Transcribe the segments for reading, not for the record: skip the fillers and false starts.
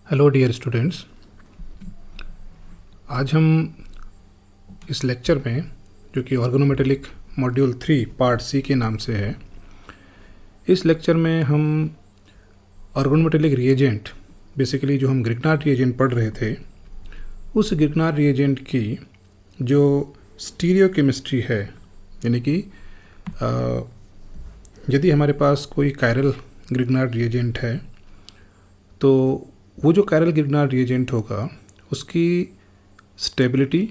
Hello dear students. आज हम इस लेक्चर में, जो कि ऑर्गेनोमेटेलिक मॉड्यूल 3 पार्ट सी के नाम से है, इस लेक्चर में हम ऑर्गेनोमेटेलिक रिएजेंट, बेसिकली जो हम ग्रिग्नार्ड रिएजेंट पढ़ रहे थे, उस ग्रिग्नार्ड रिएजेंट की जो स्टीरियोकेमिस्ट्री है, यानी कि यदि हमारे पास कोई कायरल ग्रिग्नार्ड रिएजेंट है तो वो जो कायरल ग्रिग्नार्ड रिएजेंट होगा उसकी स्टेबिलिटी,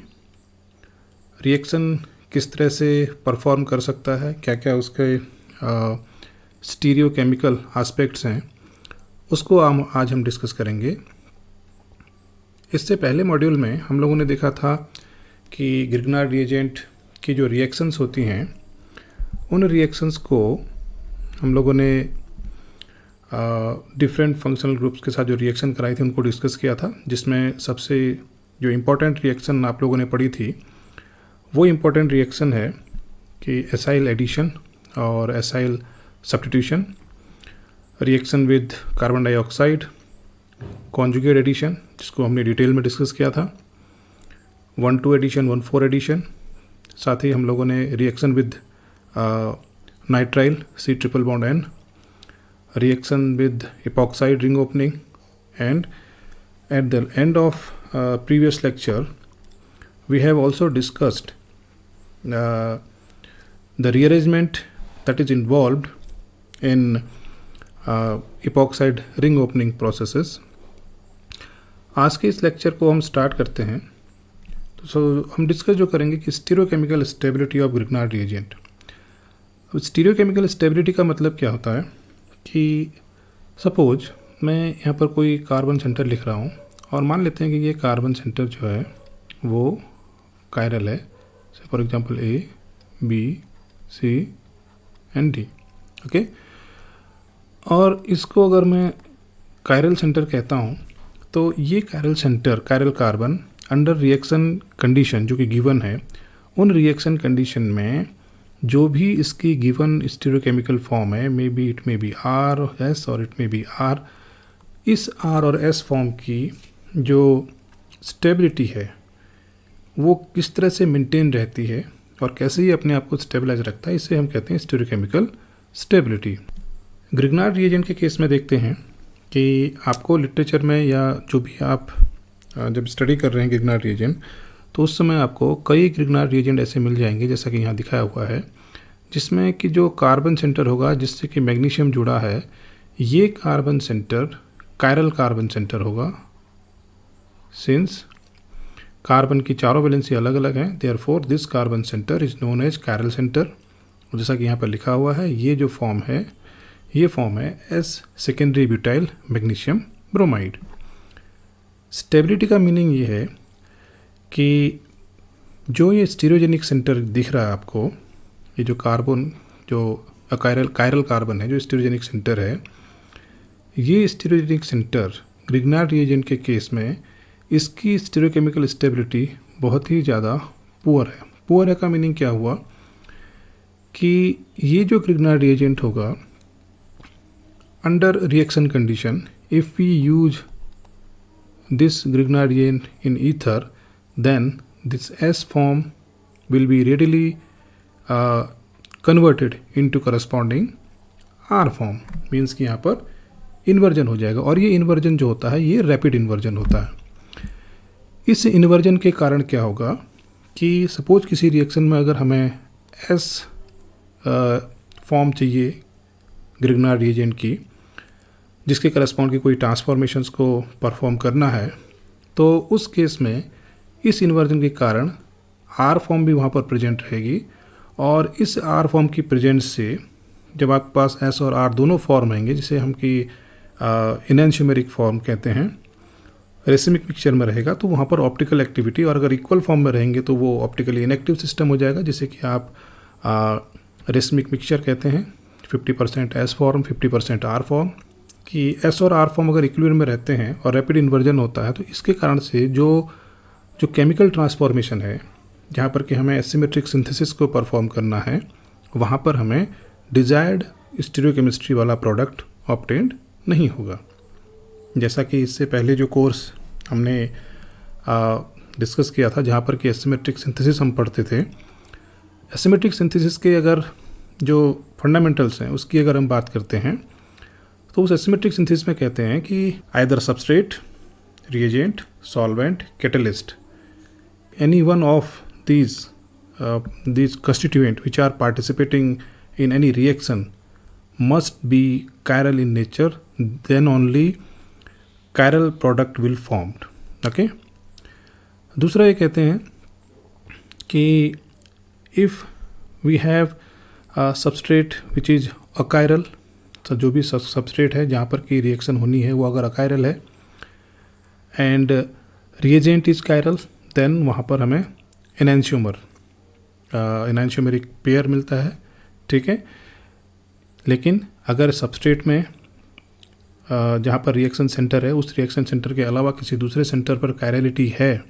रिएक्शन किस तरह से परफॉर्म कर सकता है, क्या क्या उसके स्टीरियोकेमिकल एस्पेक्ट्स हैं, उसको आज हम डिस्कस करेंगे। इससे पहले मॉड्यूल में हम लोगों ने देखा था कि ग्रिग्नार्ड रिएजेंट की जो रिएक्शंस होती हैं, उन रिएक्शंस को हम लोगों ने डिफरेंट फंक्शनल ग्रुप्स के साथ जो रिएक्शन कराई थी उनको डिस्कस किया था, जिसमें सबसे जो इम्पोर्टेंट रिएक्शन आप लोगों ने पढ़ी थी वो इम्पोर्टेंट रिएक्शन है कि एसाइल एडिशन और acyl substitution, reaction with carbon dioxide, conjugate addition जिसको हमने डिटेल में डिस्कस किया था, 1,2 एडिशन, 1,4 एडिशन, साथ ही हम लोगों ने reaction with nitrile C++N, reaction with epoxide ring opening, and at the end of previous lecture we have also discussed the rearrangement that is involved in epoxide ring opening processes. आज के इस lecture को हम start करते हैं। तो हम discuss जो करेंगे कि stereochemical stability of Grignard reagent. अब स्टीरियोकेमिकल स्टेबिलिटी का मतलब क्या होता है कि सपोज मैं यहाँ पर कोई कार्बन सेंटर लिख रहा हूँ और मान लेते हैं कि ये कार्बन सेंटर जो है वो कायरल है, for example A, B, C and D, okay. और इसको अगर मैं कायरल सेंटर कहता हूँ तो ये chiral centre, chiral carbon under reaction condition जो कि गिवन है, उन रिएक्शन कंडीशन में जो भी इसकी गिवन स्टीरियोकेमिकल फॉर्म है, may be it may be R, S और इट मे बी R, इस R और S फॉर्म की जो स्टेबिलिटी है वो किस तरह से मेंटेन रहती है और कैसे ये अपने आप को स्टेबलाइज रखता है, इसे हम कहते हैं स्टीरियोकेमिकल स्टेबिलिटी। ग्रिग्नार्ड रिएजेंट के केस में देखते हैं कि आपको लिटरेचर में या जो भी आप जब स्टडी कर रहे हैं ग्रिग्नार्ड रिएजेंट, तो उस समय आपको कई ग्रिग्नार्ड रिएजेंट ऐसे मिल जाएंगे जैसा कि यहाँ दिखाया हुआ है, जिसमें कि जो कार्बन सेंटर होगा जिससे कि मैग्नीशियम जुड़ा है, ये carbon center chiral carbon center होगा। सिंस कार्बन की चारों वैलेंसी अलग अलग हैं, therefore this carbon center is known as chiral center. जैसा कि यहाँ पर लिखा हुआ है, ये जो फॉर्म है ये फॉर्म है S secondary butyl magnesium bromide. Stability का मीनिंग ये है कि जो ये स्टीरियोजेनिक सेंटर दिख रहा है आपको, ये जो कार्बन, जो कायरल कार्बन है, जो स्टीरियोजेनिक सेंटर है, ये स्टीरियोजेनिक सेंटर ग्रिग्नार्ड रिएजेंट के केस में इसकी स्टीरियोकेमिकल स्टेबिलिटी बहुत ही ज़्यादा पुअर है। पुअर है का मीनिंग क्या हुआ कि ये जो ग्रिग्नार्ड रिएजेंट होगा under reaction condition, if we use this Grignard reagent in ether, then this S form will be readily converted into corresponding R form, means कि यहाँ पर इन्वर्जन हो जाएगा। और ये इन्वर्जन जो होता है ये रैपिड इन्वर्जन होता है। इस इन्वर्जन के कारण क्या होगा कि सपोज किसी रिएक्शन में अगर हमें S फॉर्म चाहिए ग्रिग्नार्ड रिएजेंट की, जिसके करस्पॉन्ड की कोई ट्रांसफॉर्मेशंस को परफॉर्म करना है, तो उस केस में इस इन्वर्जन के कारण R फॉर्म भी वहाँ पर प्रेजेंट रहेगी। और इस R फॉर्म की प्रेजेंस से जब आपके पास S और R दोनों फॉर्म रहेंगे, जिसे हम कि इनैंशियोमेरिक फॉर्म कहते हैं, रेसिमिक मिक्सचर में रहेगा, तो वहाँ पर ऑप्टिकल एक्टिविटी, और अगर इक्वल फॉर्म में रहेंगे तो वो ऑप्टिकली इनएक्टिव सिस्टम हो जाएगा, जिसे कि आप रेसिमिक मिक्सचर कहते हैं। 50% S फॉर्म, 50% R फॉर्म, कि S और R फॉर्म अगर इक्विलिब्रियम में रहते हैं और रैपिड इन्वर्जन होता है, तो इसके कारण से जो केमिकल ट्रांसफॉर्मेशन है, जहाँ पर कि हमें एसिमेट्रिक सिंथेसिस को परफॉर्म करना है, वहाँ पर हमें डिजायर्ड स्टीरियोकेमिस्ट्री वाला प्रोडक्ट ऑब्टेन्ड नहीं होगा। जैसा कि इससे पहले जो कोर्स हमने डिस्कस किया था जहाँ पर कि एसिमेट्रिक सिंथेसिस हम पढ़ते थे, एसिमेट्रिक सिंथेसिस के अगर जो फंडामेंटल्स हैं उसकी अगर हम बात करते हैं तो उस एसिमेट्रिक सिंथेसिस में कहते हैं कि either substrate, reagent, solvent, catalyst, any one of these constituent which are participating in any reaction must be chiral in nature, then only chiral product will formed. Okay. दूसरा ये कहते हैं कि if we have a substrate which is achiral, तो जो भी substrate है जहाँ पर की रिएक्शन होनी है वो अगर अकायरल है and reagent is chiral, then वहाँ पर हमें एनांशियोमेरिक पेयर मिलता है, ठीक है। लेकिन अगर सबस्ट्रेट में जहाँ पर रिएक्शन सेंटर है उस रिएक्शन सेंटर के अलावा किसी दूसरे सेंटर पर कायरलिटी है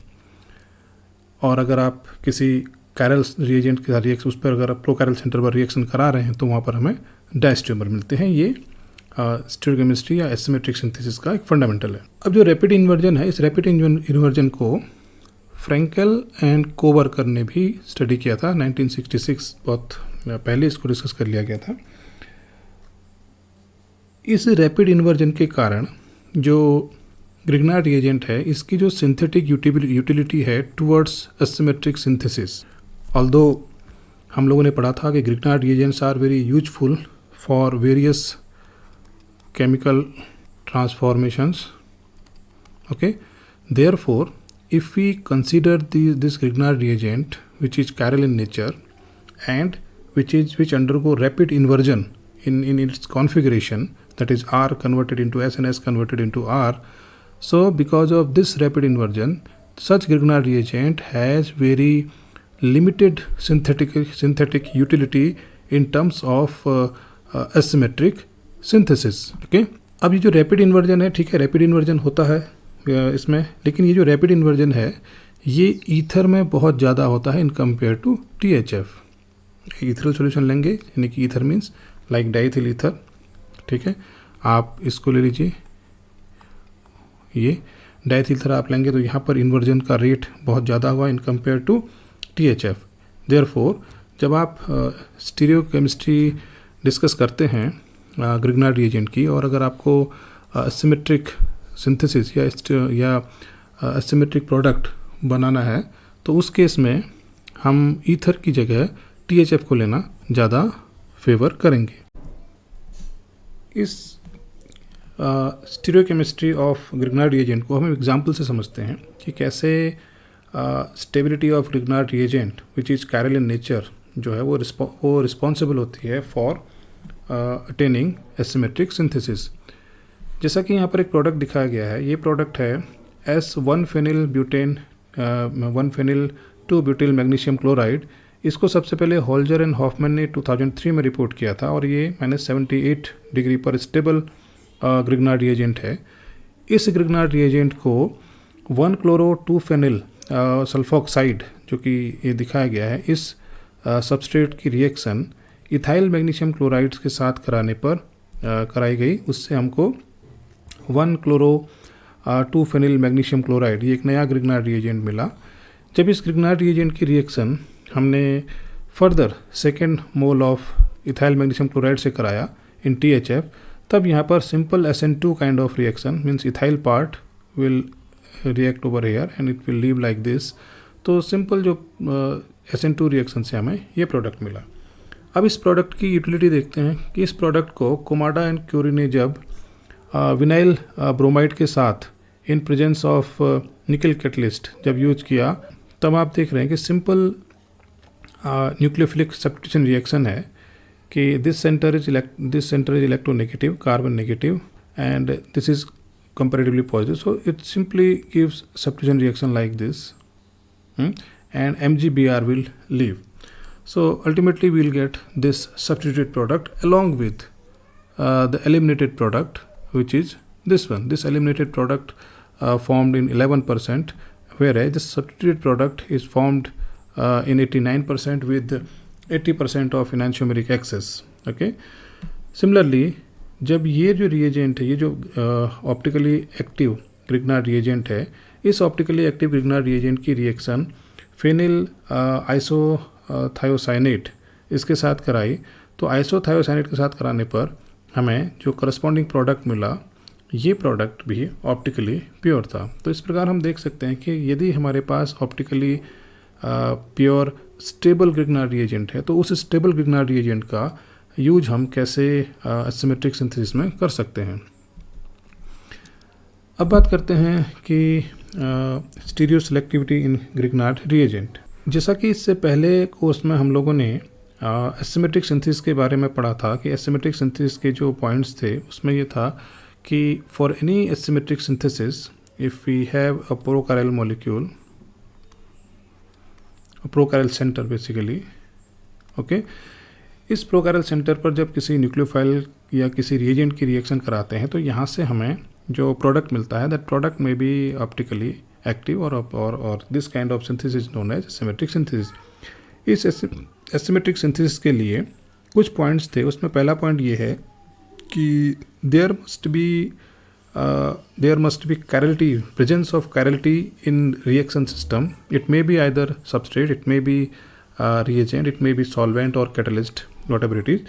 और अगर आप किसी कायरल रिएजेंट के रिएक्शन उस पर अगर आप प्रोकायरल सेंटर पर रिएक्शन करा रहे हैं तो वहाँ पर हमें डायस्टेरियोमर मिलते हैं। ये स्टीरियोकेमिस्ट्री या एसिमेट्रिक सिंथेसिस का एक फंडामेंटल है। अब जो रैपिड इन्वर्जन है, इस रैपिड इन्वर्जन को फ्रैंकेल एंड कोवर्कर ने भी स्टडी किया था 1966, बहुत पहले इसको डिस्कस कर लिया गया था। इस रैपिड इन्वर्जन के कारण जो ग्रिग्नार्ड रिएजेंट है इसकी जो सिंथेटिक यूटिलिटी है टुवर्ड्स एसिमेट्रिक सिंथेसिस, ऑल्दो हम लोगों ने पढ़ा था कि Grignard reagents are very useful for various chemical transformations. Okay, therefore if we consider this Grignard reagent which is chiral in nature and which undergo rapid inversion in its configuration, that is R converted into S and S converted into R, so because of this rapid inversion such Grignard reagent has very limited synthetic utility in terms of asymmetric synthesis. Okay, अब ये जो rapid inversion है, ठीक है, rapid inversion होता है इसमें, लेकिन ये जो रैपिड इन्वर्जन है ये ईथर में बहुत ज़्यादा होता है in compare to THF। Ethereal solution लेंगे, यानी कि ether means like diethyl ether, ठीक है, आप इसको ले लीजिए, ये डाइथिल ईथर आप लेंगे तो यहाँ पर इन्वर्जन का रेट बहुत ज़्यादा हुआ in compare to THF। Therefore जब आप स्टीरियोकेमिस्ट्री डिस्कस करते हैं ग्रिग्नार्ड रिएजेंट की और अगर आपको एसिमेट्रिक सिंथेसिस या एसिमेट्रिक प्रोडक्ट बनाना है तो उस केस में हम ईथर की जगह THF को लेना ज़्यादा फेवर करेंगे। इस स्टीरियोकेमिस्ट्री ऑफ ग्रिग्नार्ड रिएजेंट को हम एग्जांपल से समझते हैं कि कैसे stability of Grignard reagent which is chiral in nature जो है वो रिस्पॉन्सिबल होती है फॉर अटेनिंग एसिमेट्रिक सिंथेसिस। जैसा कि यहाँ पर एक प्रोडक्ट दिखाया गया है, ये प्रोडक्ट है S1-फेनिल ब्यूटेन 1-फेनिल-2-ब्यूटिल मैग्नीशियम क्लोराइड। इसको सबसे पहले होल्जर एंड हॉफमैन ने 2003 में रिपोर्ट किया था और ये -78 डिग्री पर स्टेबल ग्रिग्नार्ड रिएजेंट है। इस ग्रिग्नार्ड रिएजेंट को 1-क्लोरो-2-फेनिल सल्फोक्साइड जो कि ये दिखाया गया है, इस सबस्ट्रेट की रिएक्शन इथाइल मैग्नीशियम क्लोराइड्स के साथ कराने पर कराई गई। उससे हमको 1-क्लोरो-2-फेनिल मैग्नीशियम क्लोराइड, ये एक नया ग्रिग्नार्ड रिएजेंट मिला। जब इस ग्रिग्नार्ड रिएजेंट की रिएक्शन हमने further second mole of ethyl magnesium chloride से कराया इन THF, तब यहाँ पर simple SN2 kind of reaction means ethyl part will react over here and it will leave like this. तो सिंपल जो SN2 रिएक्शन से हमें ये प्रोडक्ट मिला। अब इस प्रोडक्ट की यूटिलिटी देखते हैं कि इस प्रोडक्ट को कोमाडा एंड क्यूरी ने जब विनाइल ब्रोमाइड के साथ इन प्रेजेंस ऑफ निकल कैटलिस्ट जब यूज किया, तब आप देख रहे हैं कि सिंपल न्यूक्लियोफिलिक सब्स्टिट्यूशन रिएक्शन है कि this centre is electronegative, carbon negative, and this is comparatively positive, so it simply gives substitution reaction like this, and MgBr will leave. So ultimately we will get this substituted product along with the eliminated product, which is this one. This eliminated product formed in 11%, whereas the substituted product is formed in 89% with 80% of enantiomeric excess. Okay. Similarly, जब ये जो reagent है, ये जो optically active Grignard reagent है, इस optically active Grignard reagent की reaction phenyl isothiocyanate इसके साथ कराई, तो आइसोथायोसाइनेट के साथ कराने पर हमें जो करस्पॉन्डिंग प्रोडक्ट मिला, ये प्रोडक्ट भी ऑप्टिकली प्योर था। तो इस प्रकार हम देख सकते हैं कि यदि हमारे पास optically pure stable Grignard reagent है, तो उस स्टेबल ग्रिग्नार्ड रिएजेंट का यूज हम कैसे एसिमेट्रिक सिंथेसिस में कर सकते हैं। अब बात करते हैं कि स्टीरियो सेलेक्टिविटी इन ग्रिग्नार्ड रिएजेंट। जैसा कि इससे पहले कोर्स में हम लोगों ने एसिमेट्रिक सिंथेसिस के बारे में पढ़ा था कि एसिमेट्रिक सिंथेसिस के जो पॉइंट्स थे उसमें ये था कि for any asymmetric synthesis if we have a prochiral molecule, prochiral centre basically, okay, इस प्रोकैरियल सेंटर पर जब किसी न्यूक्लियोफाइल या किसी रिएजेंट की रिएक्शन कराते हैं तो यहाँ से हमें जो प्रोडक्ट मिलता है, दैट प्रोडक्ट में बी ऑप्टिकली एक्टिव और this kind of synthesis known as asymmetric synthesis. इस एसिमेट्रिक सिंथेसिस के लिए कुछ पॉइंट्स थे। उसमें पहला पॉइंट ये है कि there must be chirality, presence of chirality in reaction system. It may be either substrate, it may be reagent, it may be solvent or catalyst, whatever it is.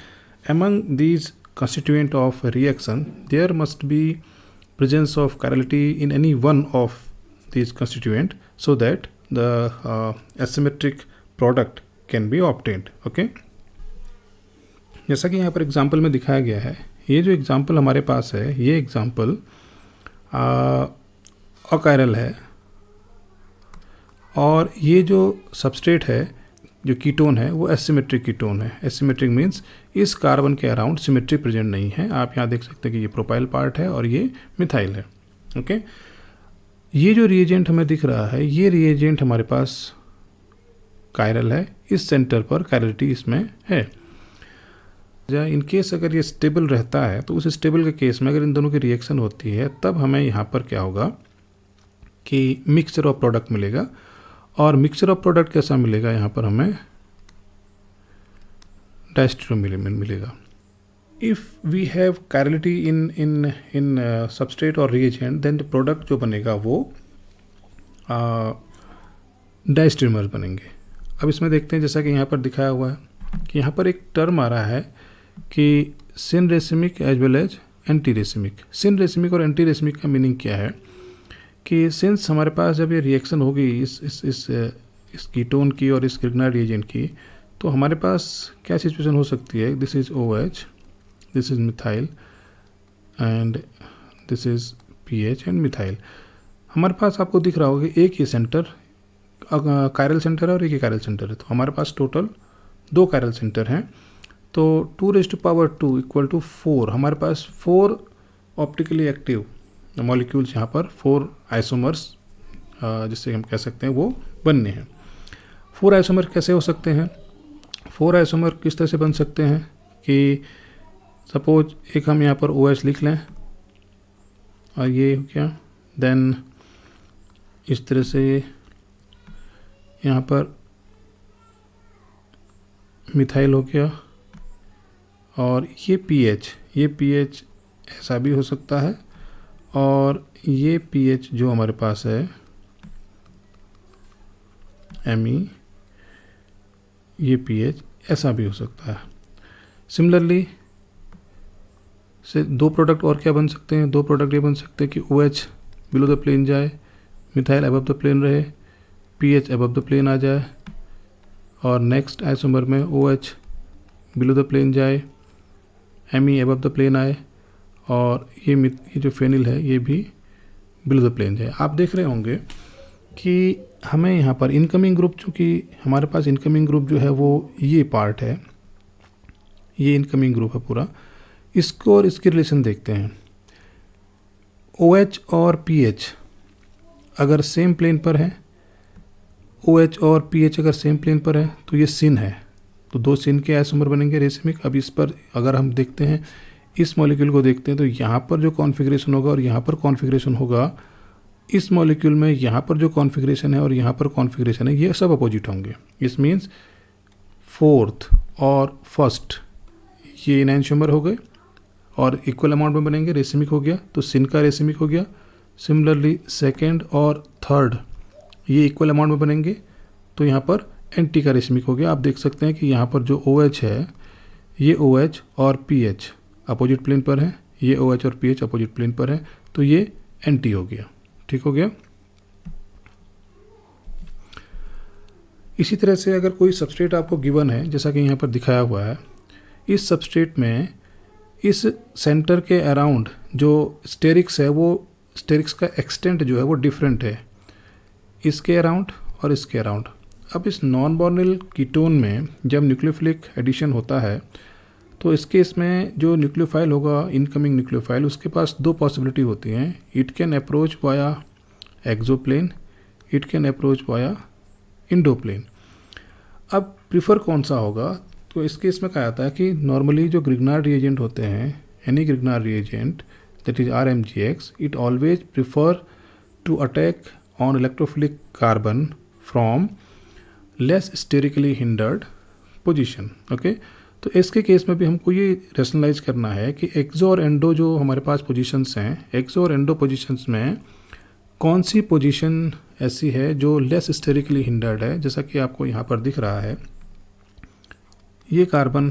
Among these constituent of reaction, there must be presence of chirality in any one of these constituent so that the asymmetric product can be obtained. Okay. जैसा कि यहाँ पर example में दिखाया गया है, ये जो एग्जाम्पल हमारे पास है, ये एग्जाम्पल अकायरल है, और ये जो सबस्ट्रेट है, जो कीटोन है, वो एसिमेट्रिक कीटोन है। एसिमेट्रिक मीन्स इस कार्बन के अराउंड सिमेट्री प्रेजेंट नहीं है। आप यहाँ देख सकते हैं कि ये प्रोपाइल पार्ट है और ये मिथाइल है। ओके, ये जो रिएजेंट हमें दिख रहा है, ये रिएजेंट हमारे पास कायरल है, इस सेंटर पर कायरलिटी इसमें है। इन केस अगर ये स्टेबल रहता है तो उस स्टेबल के केस में अगर इन दोनों की रिएक्शन होती है तब हमें यहाँ पर क्या होगा कि मिक्सचर ऑफ प्रोडक्ट मिलेगा। और मिक्सचर ऑफ प्रोडक्ट कैसा मिलेगा, यहाँ पर हमें डायस्टेरियोमेर मिलेगा। If we have chirality in substrate और रिएजेंट, देन द प्रोडक्ट जो बनेगा वो डायस्टेरियोमर बनेंगे। अब इसमें देखते हैं, जैसा कि यहाँ पर दिखाया हुआ है कि यहाँ पर एक टर्म आ रहा है कि syn racemic as well as anti racemic. Syn racemic और एंटी रेसिमिक का मीनिंग क्या है कि सिंस हमारे पास जब ये रिएक्शन होगी इस कीटोन की और इस ग्रिग्नार्ड रिएजेंट की, तो हमारे पास क्या सिचुएशन हो सकती है, this is OH, this is methyl and this is PH and methyl. हमारे पास आपको दिख रहा होगा कि एक ही सेंटर कायरल सेंटर है और एक ही कायरल सेंटर है, तो हमारे पास टोटल 2 कायरल सेंटर हैं। तो 2⁻² इक्वल टू 4, हमारे पास 4 ऑप्टिकली एक्टिव मॉलिक्यूल्स यहाँ पर 4 आइसोमर्स जिससे हम कह सकते हैं वो बनने हैं। 4 आइसोमर कैसे हो सकते हैं? 4 आइसोमर किस तरह से बन सकते हैं कि सपोज एक हम यहाँ पर OH लिख लें और ये हो गया, देन इस तरह से यहाँ पर मिथाइल हो गया, और ये pH ऐसा भी हो सकता है, और ये pH जो हमारे पास है Me, ये pH ऐसा भी हो सकता है। सिमिलरली से 2 प्रोडक्ट और क्या बन सकते हैं? 2 प्रोडक्ट ये बन सकते हैं कि OH बिलो द प्लेन जाए, मिथाइल अबव द प्लेन रहे, pH अबव द प्लेन आ जाए, और नेक्स्ट आइसोमर में OH बिलो द प्लेन जाए, Me अबव द प्लेन आए, और ये जो फेनिल है ये भी बिलो द प्लेन जाए। आप देख रहे होंगे कि हमें यहाँ पर इनकमिंग ग्रुप, चूँकि हमारे पास इनकमिंग ग्रुप जो है वो ये पार्ट है, ये इनकमिंग ग्रुप है पूरा, इसको और इसकी रिलेशन देखते हैं। OH और pH अगर सेम प्लेन पर है, OH और pH अगर सेम प्लेन पर है तो ये सिन है, तो 2 सिन के आइसोमर बनेंगे रेसिमिक। अब इस पर अगर हम देखते हैं, इस मॉलिक्यूल को देखते हैं, तो यहाँ पर जो कॉन्फ़िगरेशन होगा और यहाँ पर कॉन्फ़िगरेशन होगा, इस मॉलिक्यूल में यहाँ पर जो कॉन्फ़िगरेशन है और यहाँ पर कॉन्फ़िगरेशन है, ये सब अपोजिट होंगे। इस मीन्स 4th और 1st ये एनांशियोमर हो गए, और इक्वल अमाउंट में बनेंगे, रेसिमिक हो गया तो सिन का रेसिमिक हो गया। सिमिलरली सेकेंड और थर्ड ये इक्वल अमाउंट में बनेंगे तो यहाँ पर एंटी का रेसिमिक हो गया। आप देख सकते हैं कि यहाँ पर जो OH है ये OH और PH अपोजिट प्लेन पर है, ये OH और PH अपोजिट प्लेन पर है, तो ये एंटी हो गया। ठीक हो गया। इसी तरह से अगर कोई सबस्ट्रेट आपको गिवन है जैसा कि यहाँ पर दिखाया हुआ है, इस सबस्ट्रेट में इस सेंटर के अराउंड जो स्टेरिक्स है वो स्टेरिक्स का एक्सटेंट जो है वो डिफरेंट है इसके अराउंड और इसके अराउंड। अब इस नॉन बॉर्निल कीटोन में जब न्यूक्लियोफिलिक एडिशन होता है तो इस केस में जो न्यूक्लियोफाइल होगा, इनकमिंग न्यूक्लियोफाइल, उसके पास दो पॉसिबिलिटी होती हैं। It can approach via exo plane, it can approach via endo plane. अब प्रीफर कौन सा होगा, तो इस केस में कहा जाता है कि नॉर्मली जो ग्रिग्नार्ड रिएजेंट होते हैं, any Grignard reagent that is RMGX, it always prefer to attack on electrophilic carbon from less sterically hindered position. Okay, तो इसके केस में भी हमको ये रेशनलाइज करना है कि एक्सो और एंडो जो हमारे पास पोजीशंस हैं, एक्सो और एंडो पोजीशंस में कौन सी पोजीशन ऐसी है जो लेस स्टेरिकली हिंडर्ड है। जैसा कि आपको यहाँ पर दिख रहा है, ये कार्बन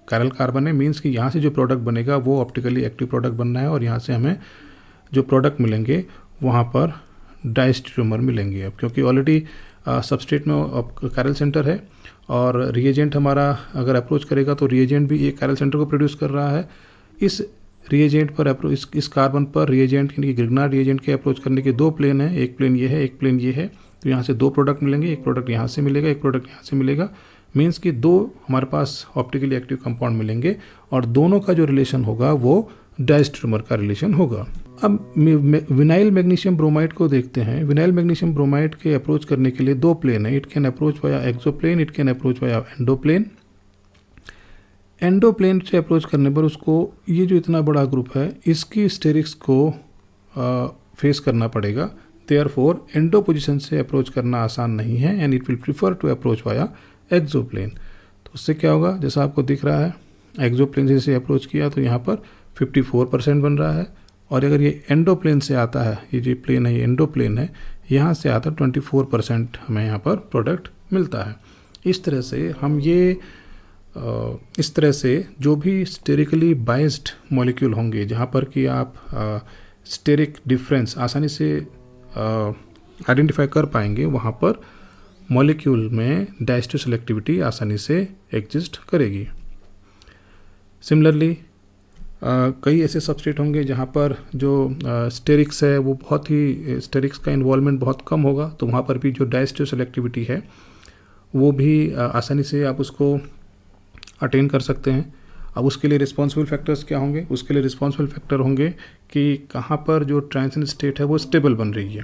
कायरल कार्बन है, मीन्स कि यहाँ से जो प्रोडक्ट बनेगा वो ऑप्टिकली एक्टिव प्रोडक्ट बनना है और यहाँ से हमें जो प्रोडक्ट मिलेंगे वहाँ पर डाइस्टेरियोमर मिलेंगे। अब क्योंकि ऑलरेडी सबस्ट्रेट में कायरल सेंटर है और रिएजेंट हमारा अगर अप्रोच करेगा तो रिएजेंट भी एक कायरल सेंटर को प्रोड्यूस कर रहा है। इस रिएजेंट पर इस कार्बन पर रिएजेंट यानी कि ग्रिग्नार्ड रिएजेंट के अप्रोच करने के दो प्लेन हैं, एक प्लेन ये है, एक प्लेन ये है। तो यहाँ से दो प्रोडक्ट मिलेंगे, एक प्रोडक्ट यहाँ से मिलेगा, एक प्रोडक्ट यहाँ से मिलेगा। मीन्स कि दो हमारे पास ऑप्टिकली एक्टिव कंपाउंड मिलेंगे और दोनों का जो रिलेशन होगा वो डाइस्टेरियोमर का रिलेशन होगा। अब विनाइल मैग्नीशियम ब्रोमाइड को देखते हैं। विनाइल मैग्नीशियम ब्रोमाइड के अप्रोच करने के लिए दो प्लेन है, it can approach via exo plane, it can approach via endo plane. Endo plane से अप्रोच करने पर उसको ये जो इतना बड़ा ग्रुप है इसकी स्टेरिक्स को फेस करना पड़ेगा। देयरफॉर एंडो पोजीशन से अप्रोच करना आसान नहीं है and it will prefer to approach via exo plane. तो उससे क्या होगा, जैसा आपको दिख रहा है, एक्सोप्लेन से अप्रोच किया तो यहाँ पर 54% बन रहा है और अगर ये एंडोप्लेन से आता है, ये जो प्लेन है ये एंडोप्लेन है, यहाँ से आता 24% हमें यहाँ पर प्रोडक्ट मिलता है। इस तरह से हम ये इस तरह से जो भी स्टेरिकली बाइस्ड मॉलिक्यूल होंगे जहाँ पर कि आप स्टेरिक डिफरेंस आसानी से आइडेंटिफाई कर पाएंगे, वहाँ पर मॉलिक्यूल में डायस्टो सेलेक्टिविटी आसानी से एग्जिस्ट करेगी। सिमिलरली कई ऐसे सबस्ट्रेट होंगे जहाँ पर जो स्टेरिक्स है वो बहुत ही स्टेरिक्स का इन्वॉल्वमेंट बहुत कम होगा, तो वहाँ पर भी जो डायस्टो सेलेक्टिविटी है वो भी आसानी से आप उसको अटेन कर सकते हैं। अब उसके लिए रिस्पॉन्सिबल फैक्टर्स क्या होंगे, उसके लिए रिस्पॉन्सिबल फैक्टर होंगे कि कहाँ पर जो ट्रांजिशन स्टेट है वो स्टेबल बन रही है।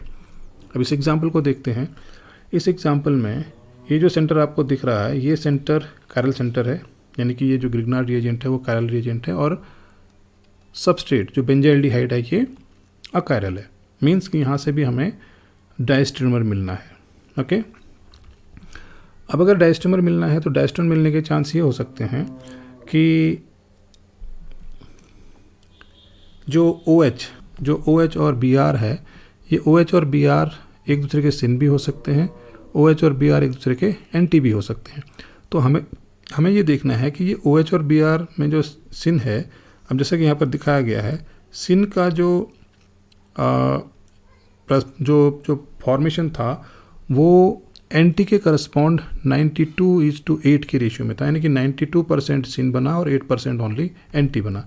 अब इस एग्जांपल को देखते हैं। इस एग्जांपल में ये जो सेंटर आपको दिख रहा है ये सेंटर कायरल सेंटर है, यानी कि ये जो ग्रिग्नार्ड रिएजेंट है वो कायरल रिएजेंट है और सबस्ट्रेट जो बेंजाइल्डिहाइड है ये अकायरल है। मीन्स कि यहाँ से भी हमें डायस्टेरियोमर मिलना है। ओके, अब अगर डायस्टेरियोमर मिलना है तो डायस्टेरियोमर मिलने के चांस ये हो सकते हैं कि जो OH और Br है, ये OH और Br एक दूसरे के सिन भी हो सकते हैं, OH और Br एक दूसरे के एंटी भी हो सकते हैं। तो हमें ये देखना है कि ये OH और Br में जो सिन है, अब जैसा कि यहाँ पर दिखाया गया है, सिन का जो फॉर्मेशन था वो एंटी के करस्पॉन्ड 92:8 के रेशियो में था, यानी कि 92% सिन बना और 8% ओनली एंटी बना।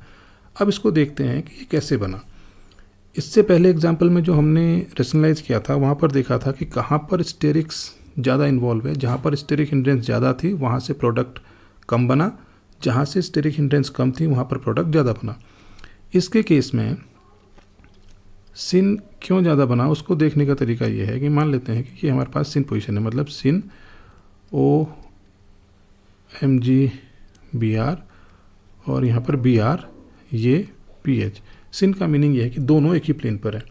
अब इसको देखते हैं कि ये कैसे बना। इससे पहले एग्जाम्पल में जो हमने रेशनलाइज किया था वहाँ पर देखा था कि कहाँ पर स्टेरिक्स ज़्यादा इन्वॉल्व है, जहाँ पर स्टेरिक हिंड्रेंस ज़्यादा थी वहाँ से प्रोडक्ट कम बना, जहाँ से स्टेरिक हिंड्रेंस कम थी वहाँ पर प्रोडक्ट ज़्यादा बना। इसके केस में सिन क्यों ज़्यादा बना उसको देखने का तरीका ये है कि मान लेते हैं कि ये हमारे पास सिन पोजीशन है, मतलब सिन OMgBr और यहाँ पर Br ये PH। सिन का मीनिंग ये है कि दोनों एक ही प्लेन पर है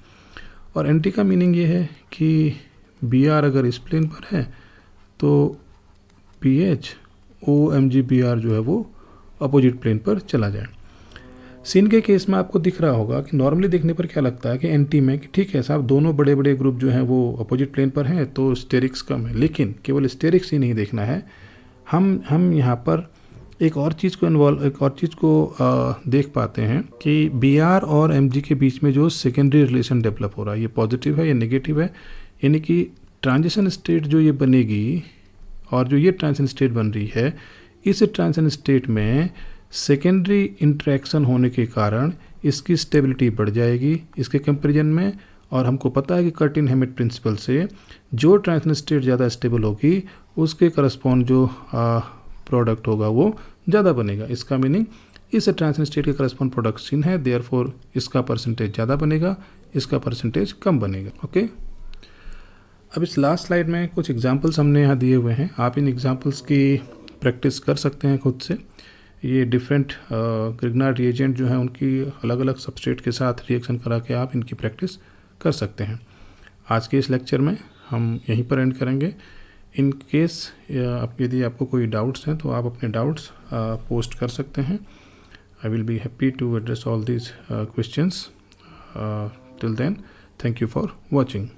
और एंटी का मीनिंग ये है कि Br अगर इस प्लेन पर है तो PH OMgBr जो है वो अपोजिट प्लेन पर चला जाए। सीन के केस में आपको दिख रहा होगा कि नॉर्मली देखने पर क्या लगता है कि एंटी में कि ठीक है साहब दोनों बड़े बड़े ग्रुप जो हैं वो अपोजिट प्लेन पर हैं तो स्टेरिक्स कम है, लेकिन केवल स्टेरिक्स ही नहीं देखना है, हम यहाँ पर एक और चीज़ को देख पाते हैं कि बी आर और एम जी के बीच में जो सेकेंडरी रिलेशन डेवलप हो रहा है ये पॉजिटिव है या नेगेटिव है, यानी कि ट्रांजिशन स्टेट जो ये बनेगी और जो ये ट्रांजिशन स्टेट बन रही है, इस ट्रांजिशन स्टेट में सेकेंडरी इंटरेक्शन होने के कारण इसकी स्टेबिलिटी बढ़ जाएगी इसके कंपैरिजन में। और हमको पता है कि कर्टिन हैमिट प्रिंसिपल से जो ट्रांजिशन स्टेट ज़्यादा स्टेबल होगी उसके करस्पॉन्ड जो प्रोडक्ट होगा वो ज़्यादा बनेगा। इसका मीनिंग इस ट्रांजिशन स्टेट के करस्पॉन्ड प्रोडक्शन है, देयरफॉर इसका परसेंटेज ज़्यादा बनेगा, इसका परसेंटेज कम बनेगा। ओके, अब इस लास्ट स्लाइड में कुछ एग्जांपल्स हमने यहाँ दिए हुए हैं, आप इन एग्जांपल्स की प्रैक्टिस कर सकते हैं खुद से। ये डिफरेंट ग्रिग्नार्ड रिएजेंट जो है उनकी अलग अलग सबस्ट्रेट के साथ रिएक्शन करा के आप इनकी प्रैक्टिस कर सकते हैं। आज के इस लेक्चर में हम यहीं पर एंड करेंगे। इन केस यदि आपको कोई डाउट्स हैं तो आप अपने डाउट्स पोस्ट कर सकते हैं। I will be happy to address all these questions. Till then, thank you for watching.